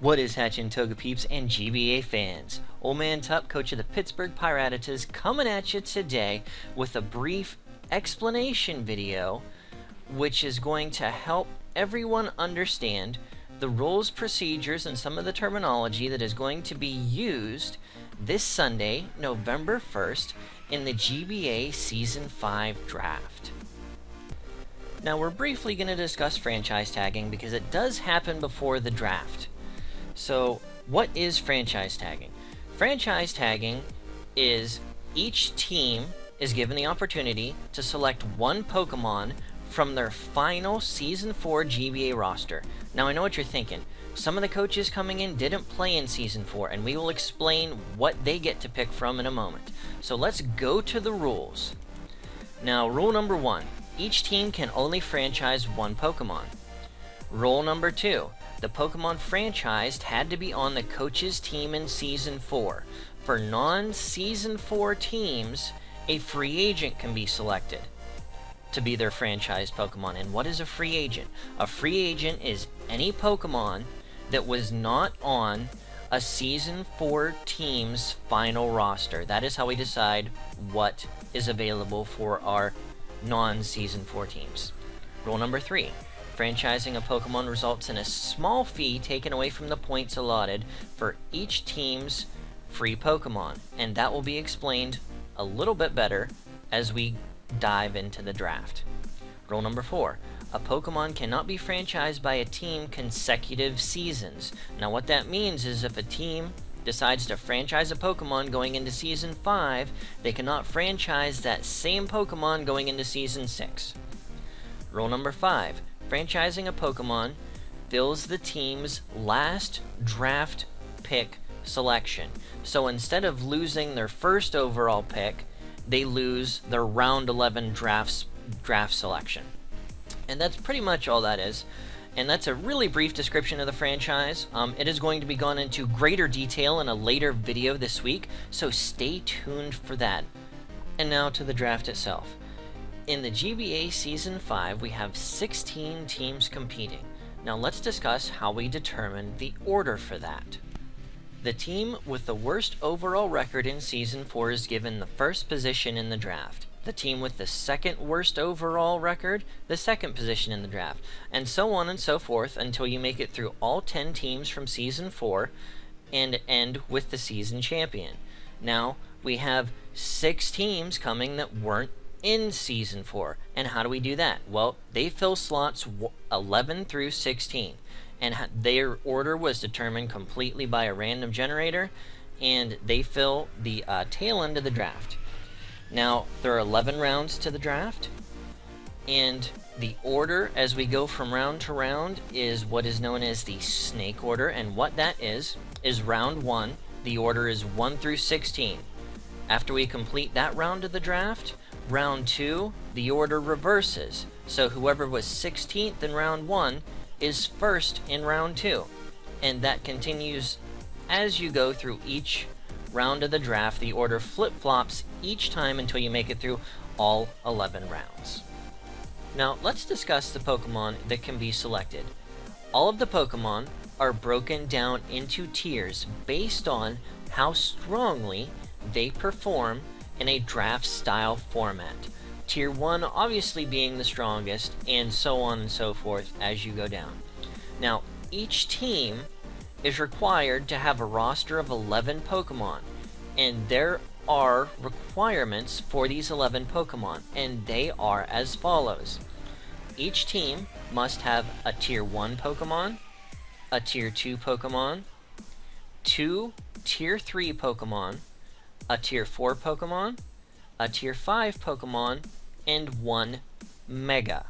What is hatchin', Toga peeps and GBA fans? Old Man Tup, coach of the Pittsburgh Piratas, coming at you today with a brief explanation video which is going to help everyone understand the rules, procedures, and some of the terminology that is going to be used this Sunday, November 1st, in the GBA Season 5 draft. Now, we're briefly going to discuss franchise tagging because it does happen before the draft. So, what is franchise tagging? Franchise tagging is each team is given the opportunity to select one Pokemon from their final Season 4 GBA roster. Now, I know what you're thinking. Some of the coaches coming in didn't play in Season 4, and we will explain what they get to pick from in a moment. So let's go to the rules. Now, rule number 1. Each team can only franchise one Pokemon. Rule number 2. The Pokemon franchised had to be on the coach's team in Season 4. For non-Season 4 teams, a free agent can be selected to be their franchised Pokemon. And what is a free agent? A free agent is any Pokemon that was not on a Season 4 team's final roster. That is how we decide what is available for our non-Season 4 teams. Rule number 3. Franchising a Pokemon results in a small fee taken away from the points allotted for each team's free Pokemon, and that will be explained a little bit better as we dive into the draft. Rule number 4. A Pokemon cannot be franchised by a team consecutive seasons. Now, what that means is if a team decides to franchise a Pokemon going into Season 5, they cannot franchise that same Pokemon going into Season 6. Rule number 5. Franchising a Pokemon fills the team's last draft pick selection. So instead of losing their first overall pick, they lose their round 11 draft selection. And that's pretty much all that is. And that's a really brief description of the franchise. It is going to be gone into greater detail in a later video this week, so stay tuned for that. And now to the draft itself. In the GBA Season 5, we have 16 teams competing. Now let's discuss how we determine the order for that. The team with the worst overall record in Season 4 is given the first position in the draft. The team with the second worst overall record, the second position in the draft, and so on and so forth until you make it through all 10 teams from Season 4 and end with the season champion. Now, we have 6 teams coming that weren't in Season 4. And how do we do that? Well, they fill slots 11 through 16. And their order was determined completely by a random generator, and they fill the tail end of the draft. Now, there are 11 rounds to the draft, and the order as we go from round to round is what is known as the snake order, and what that is round 1, the order is 1 through 16. After we complete that round of the draft, round 2, the order reverses. So whoever was 16th in round 1 is first in round 2. And that continues as you go through each round of the draft. The order flip-flops each time until you make it through all 11 rounds. Now, let's discuss the Pokemon that can be selected. All of the Pokemon are broken down into tiers based on how strongly they perform in a draft-style format. Tier 1 obviously being the strongest, and so on and so forth as you go down. Now, each team is required to have a roster of 11 Pokemon, and there are requirements for these 11 Pokemon, and they are as follows. Each team must have a Tier 1 Pokemon, a Tier 2 Pokemon, 2 Tier 3 Pokemon, a Tier 4 Pokemon, a Tier 5 Pokemon, and 1 Mega.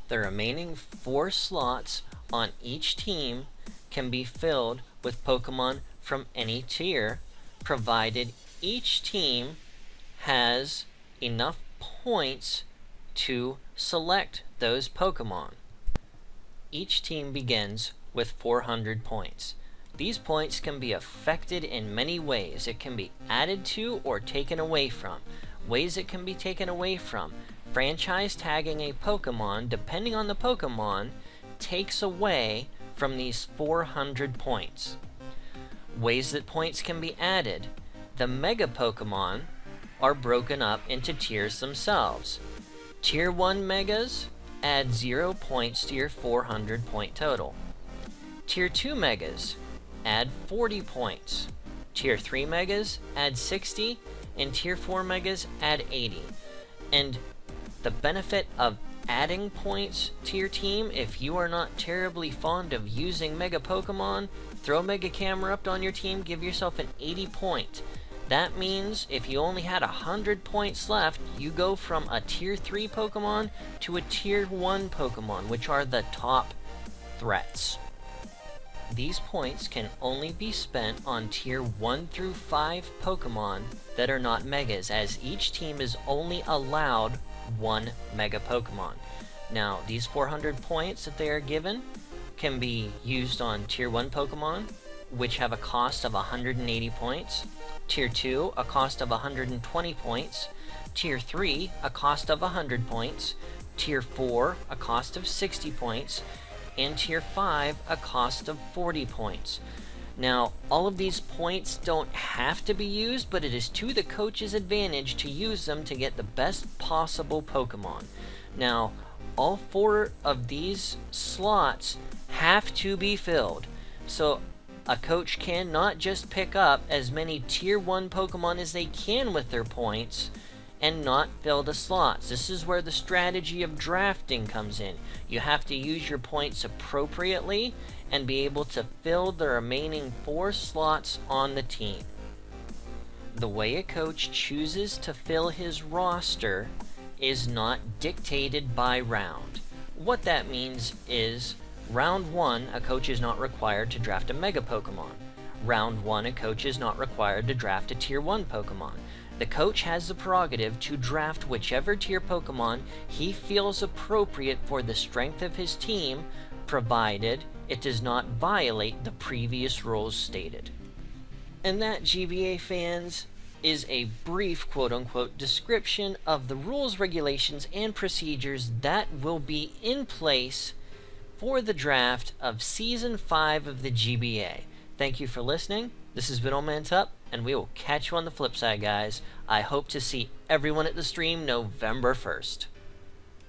The remaining 4 slots on each team can be filled with Pokemon from any tier, provided each team has enough points to select those Pokemon. Each team begins with 400 points. These points can be affected in many ways. It can be added to or taken away from. Ways it can be taken away from. Franchise tagging a Pokemon, depending on the Pokemon, takes away from these 400 points. Ways that points can be added. The Mega Pokemon are broken up into tiers themselves. Tier 1 Megas add 0 points to your 400 point total. Tier 2 Megas add 40 points. Tier 3 Megas add 60, and Tier 4 Megas add 80. And the benefit of adding points to your team, if you are not terribly fond of using Mega Pokemon, throw Mega Camera up on your team, give yourself an 80 point. That means if you only had 100 points left, you go from a Tier 3 Pokemon to a Tier 1 Pokemon, which are the top threats. These points can only be spent on Tier 1 through 5 Pokemon that are not Megas, as each team is only allowed one Mega Pokemon. Now, these 400 points that they are given can be used on Tier 1 Pokemon, which have a cost of 180 points, Tier 2, a cost of 120 points, Tier 3, a cost of 100 points, Tier 4, a cost of 60 points, and Tier 5, a cost of 40 points. Now, all of these points don't have to be used, but it is to the coach's advantage to use them to get the best possible Pokemon. Now, all 4 of these slots have to be filled. So, a coach cannot just pick up as many Tier 1 Pokemon as they can with their points and not fill the slots. This is where the strategy of drafting comes in. You have to use your points appropriately and be able to fill the remaining 4 slots on the team. The way a coach chooses to fill his roster is not dictated by round. What that means is, round 1, a coach is not required to draft a Mega Pokemon. Round 1, a coach is not required to draft a Tier 1 Pokemon. The coach has the prerogative to draft whichever tier Pokemon he feels appropriate for the strength of his team, provided it does not violate the previous rules stated. And that, GBA fans, is a brief quote-unquote description of the rules, regulations, and procedures that will be in place for the draft of Season 5 of the GBA. Thank you for listening. This has been Old Man Tup, and we will catch you on the flip side, guys. I hope to see everyone at the stream November 1st.